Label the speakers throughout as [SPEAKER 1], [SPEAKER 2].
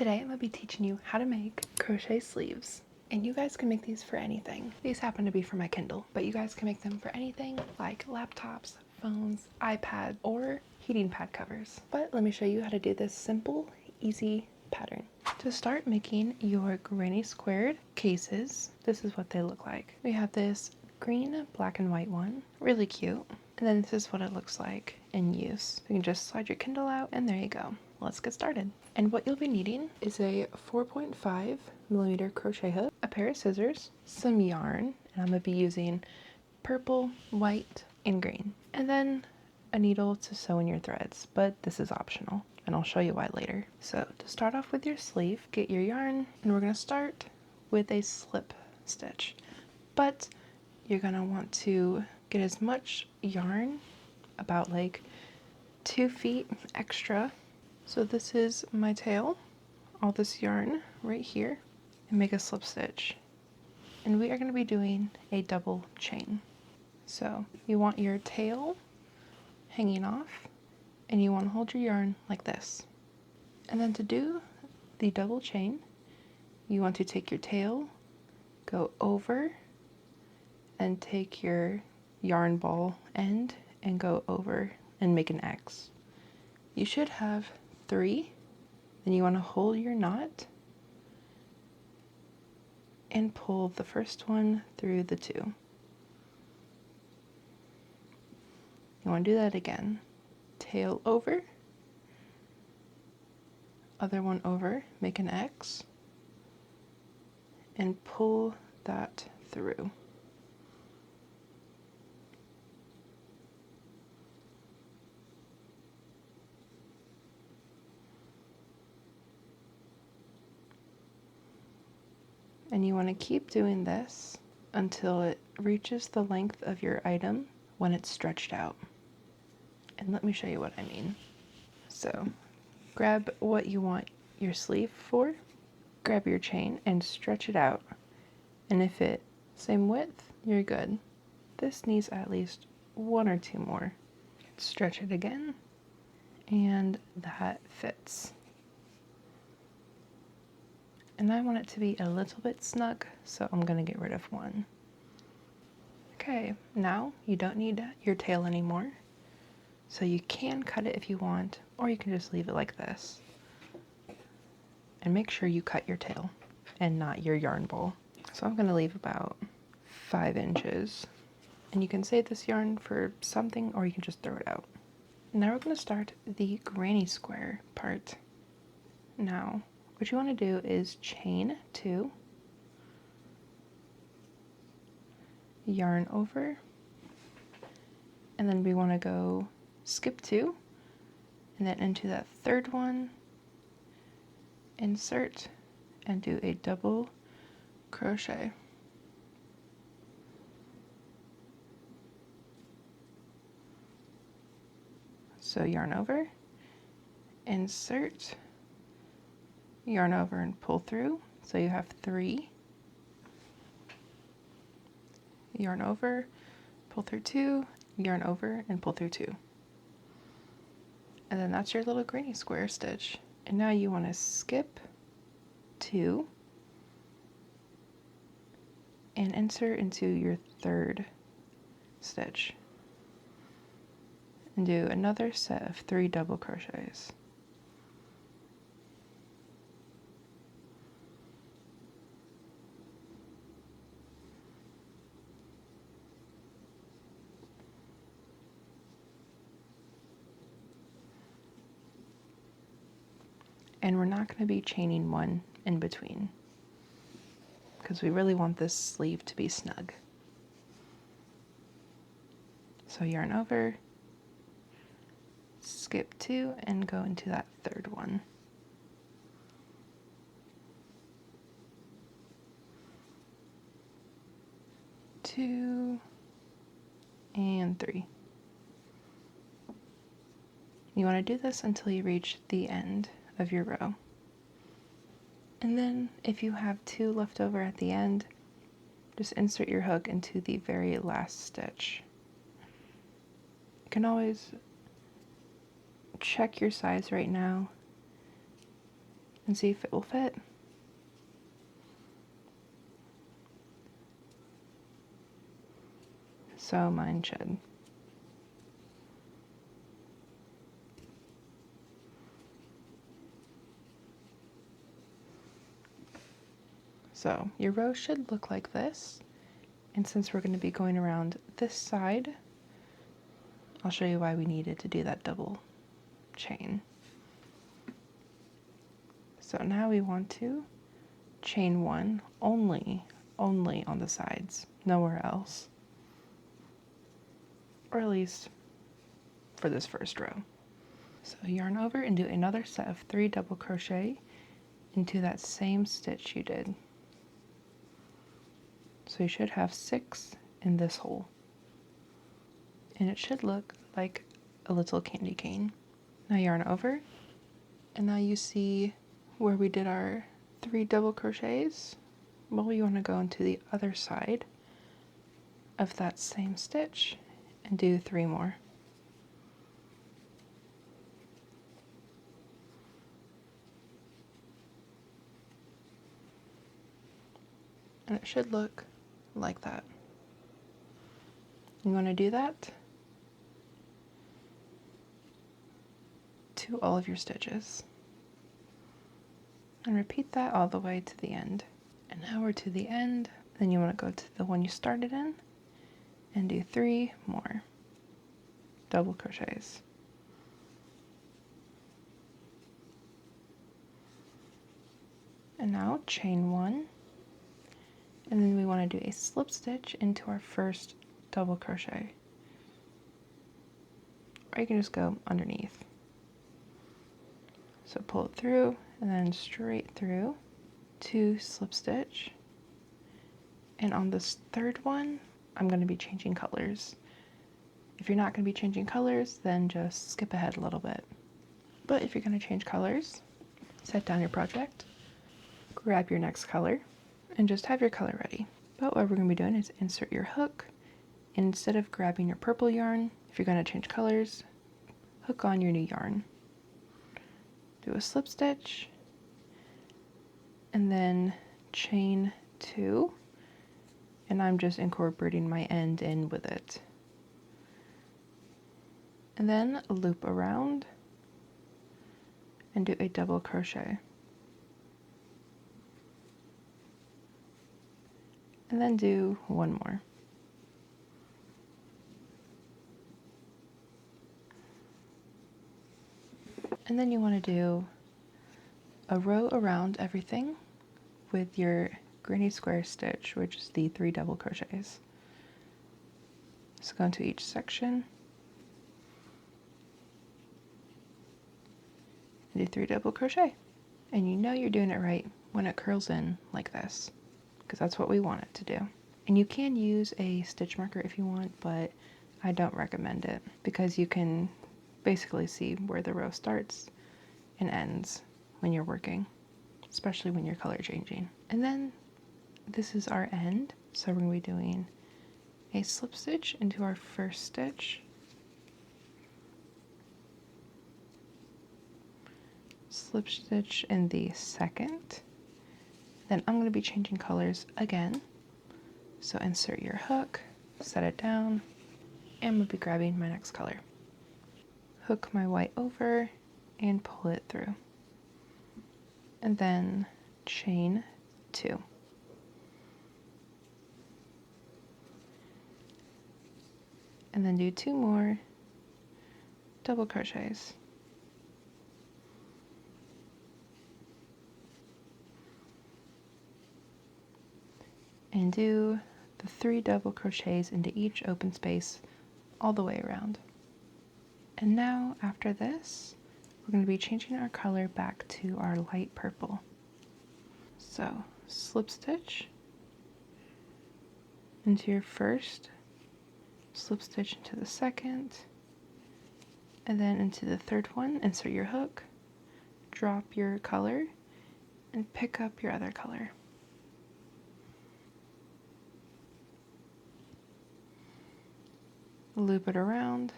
[SPEAKER 1] Today I'm going to be teaching you how to make crochet sleeves. And you guys can make these for anything. These happen to be for my Kindle, but you guys can make them for anything like laptops, phones, iPad, or heating pad covers. But let me show you how to do this simple, easy pattern. To start making your granny squared cases, this is what they look like. We have this green, black, and white one, really cute. And then this is what it looks like in use. You can just slide your Kindle out and there you go. Let's get started. And what you'll be needing is a 4.5mm crochet hook, a pair of scissors, some yarn, and I'm going to be using purple, white, and green. And then a needle to sew in your threads, but this is optional, and I'll show you why later. So to start off with your sleeve, get your yarn, and we're going to start with a slip stitch. But you're going to want to get as much yarn, about like 2 feet extra. So this is my tail, all this yarn right here, and make a slip stitch. And we are going to be doing a double chain. So you want your tail hanging off, and you want to hold your yarn like this. And then to do the double chain, you want to take your tail, go over, and take your yarn ball end and go over and make an X. You should have 3. Then you want to hold your knot and pull the first one through the 2. You want to do that again. Tail over, other one over, make an X, and pull that through. And you want to keep doing this until it reaches the length of your item when it's stretched out. And let me show you what I mean. So grab what you want your sleeve for, grab your chain and stretch it out. And if it same width, you're good. This needs at least 1 or 2 more. Stretch it again, and that fits. And I want it to be a little bit snug, so I'm going to get rid of 1. Okay, now you don't need your tail anymore. So you can cut it if you want, or you can just leave it like this. And make sure you cut your tail and not your yarn ball. So I'm going to leave about 5 inches. And you can save this yarn for something, or you can just throw it out. Now we're going to start the granny square part. Now, what you want to do is chain 2, yarn over, and then we want to go skip 2, and then into that 3rd one, insert, and do a double crochet. So yarn over, insert, yarn over and pull through, so you have 3, yarn over, pull through 2, yarn over and pull through 2. And then that's your little granny square stitch. And now you want to skip 2 and insert into your 3rd stitch. And do another set of 3 double crochets. And we're not going to be chaining 1 in between, because we really want this sleeve to be snug. So yarn over, skip 2, and go into that 3rd one. Two and 3. You want to do this until you reach the end of your row. And then if you have 2 left over at the end, just insert your hook into the very last stitch. You can always check your size right now and see if it will fit. So mine should. So your row should look like this. And since we're going to be going around this side, I'll show you why we needed to do that double chain. So now we want to chain one only on the sides, nowhere else. Or at least for this first row. So yarn over and do another set of 3 double crochet into that same stitch you did. So you should have 6 in this hole. And it should look like a little candy cane. Now yarn over, and now you see where we did our 3 double crochets. Well, you want to go into the other side of that same stitch and do 3 more. And it should look like that. You want to do that to all of your stitches. And repeat that all the way to the end. And now we're to the end. Then you want to go to the one you started in and do 3 more double crochets. And now chain 1. And then we want to do a slip stitch into our first double crochet. Or you can just go underneath. So pull it through and then straight through, 2 slip stitch. And on this third one, I'm going to be changing colors. If you're not going to be changing colors, then just skip ahead a little bit. But if you're going to change colors, set down your project, grab your next color, and just have your color ready. But what we're going to be doing is insert your hook. Instead of grabbing your purple yarn, if you're going to change colors, hook on your new yarn. Do a slip stitch, and then chain 2, and I'm just incorporating my end in with it. And then loop around and do a double crochet. And then do 1 more. And then you want to do a row around everything with your granny square stitch, which is the 3 double crochets. So go into each section and do 3 double crochet. And you know you're doing it right when it curls in like this, because that's what we want it to do. And you can use a stitch marker if you want, but I don't recommend it because you can basically see where the row starts and ends when you're working, especially when you're color changing. And then this is our end, so we're going to be doing a slip stitch into our first stitch, slip stitch in the second, then I'm going to be changing colors again, so insert your hook, set it down, and I'm going to be grabbing my next color. Hook my white over and pull it through, and then chain 2. And then do 2 more double crochets. And do the 3 double crochets into each open space all the way around. And now after this, we're going to be changing our color back to our light purple. So slip stitch into your first, slip stitch into the second, and then into the third one, insert your hook, drop your color, and pick up your other color. Loop it around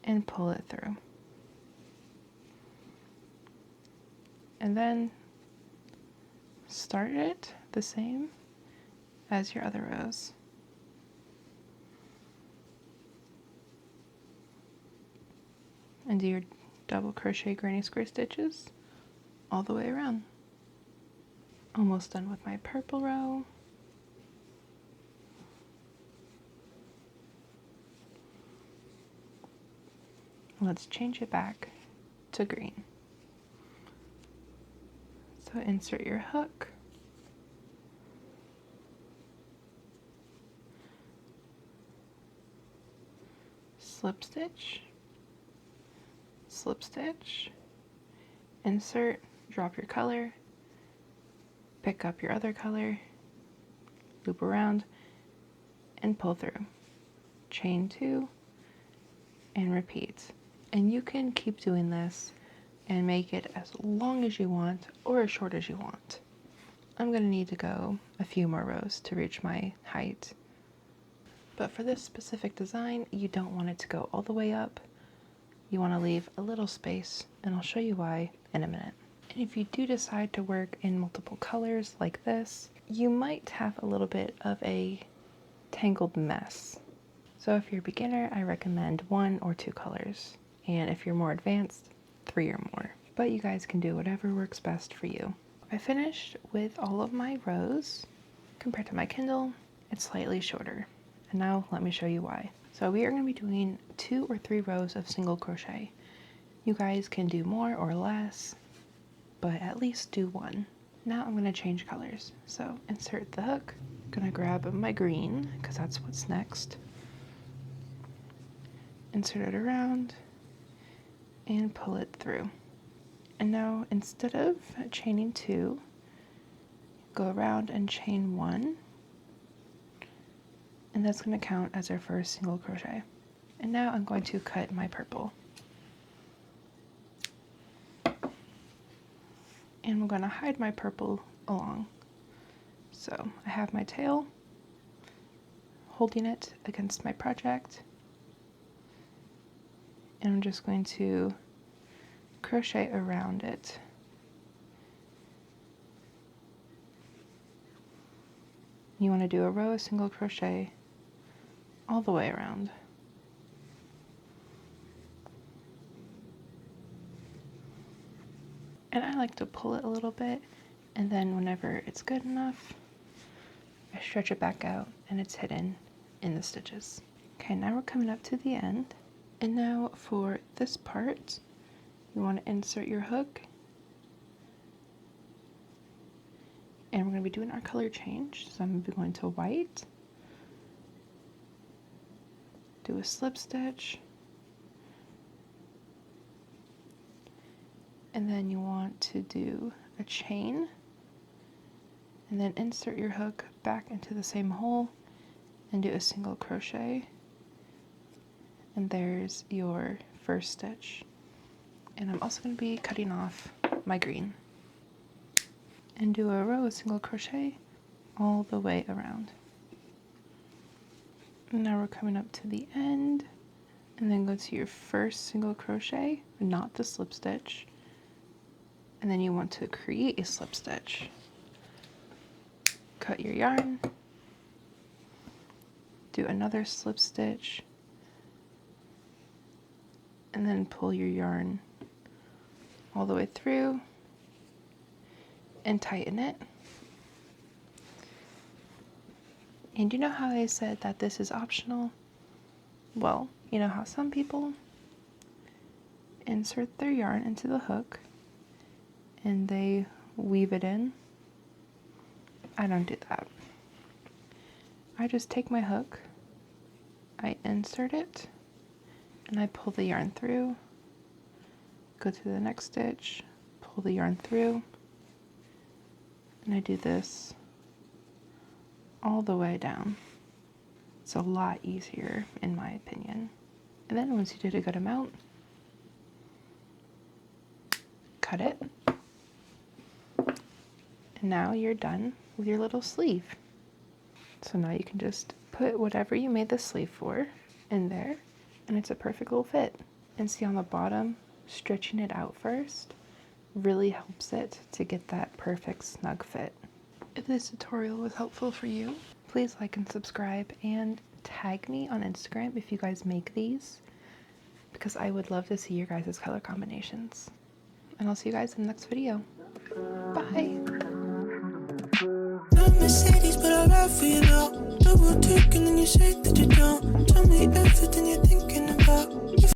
[SPEAKER 1] and pull it through. And then start it the same as your other rows. And do your double crochet granny square stitches all the way around. Almost done with my purple row. Let's change it back to green. So insert your hook, slip stitch, slip stitch, insert, drop your color, pick up your other color, loop around, and pull through. Chain 2, and repeat. And you can keep doing this and make it as long as you want or as short as you want. I'm going to need to go a few more rows to reach my height. But for this specific design, you don't want it to go all the way up. You want to leave a little space, and I'll show you why in a minute. And if you do decide to work in multiple colors like this, you might have a little bit of a tangled mess. So if you're a beginner, I recommend 1 or 2 colors. And if you're more advanced, 3 or more. But you guys can do whatever works best for you. I finished with all of my rows. Compared to my Kindle, it's slightly shorter. And now let me show you why. So we are going to be doing 2 or 3 rows of single crochet. You guys can do more or less, but at least do 1. Now I'm going to change colors. So insert the hook. I'm going to grab my green because that's what's next. Insert it around and pull it through. And now instead of chaining 2, go around and chain 1, and that's going to count as our first single crochet. And now I'm going to cut my purple. And I'm going to hide my purple along. So I have my tail, holding it against my project, and I'm just going to crochet around it. You want to do a row of single crochet all the way around. And I like to pull it a little bit, and then whenever it's good enough, I stretch it back out and it's hidden in the stitches. Okay, now we're coming up to the end. And now for this part, you want to insert your hook, and we're going to be doing our color change. So I'm going to be going to white, do a slip stitch, and then you want to do a chain, and then insert your hook back into the same hole and do a single crochet, and there's your first stitch. And I'm also going to be cutting off my green, and do a row of single crochet all the way around. And now we're coming up to the end, and then go to your first single crochet, not the slip stitch, and then you want to create a slip stitch. Cut your yarn, do another slip stitch, and then pull your yarn all the way through and tighten it. And you know how I said that this is optional? Well, you know how some people insert their yarn into the hook and they weave it in? I don't do that. I just take my hook, I insert it, and I pull the yarn through, go to the next stitch, pull the yarn through, and I do this all the way down. It's a lot easier in my opinion. And then once you did a good amount, cut it. And now you're done with your little sleeve. So now you can just put whatever you made the sleeve for in there, and it's a perfect little fit. And see on the bottom, stretching it out first really helps it to get that perfect snug fit. If this tutorial was helpful for you, please like and subscribe and tag me on Instagram if you guys make these, because I would love to see your guys' color combinations. And I'll see you guys in the next video. Bye!
[SPEAKER 2] Not Mercedes, but I ride for you now. Double tick and then you say that you don't.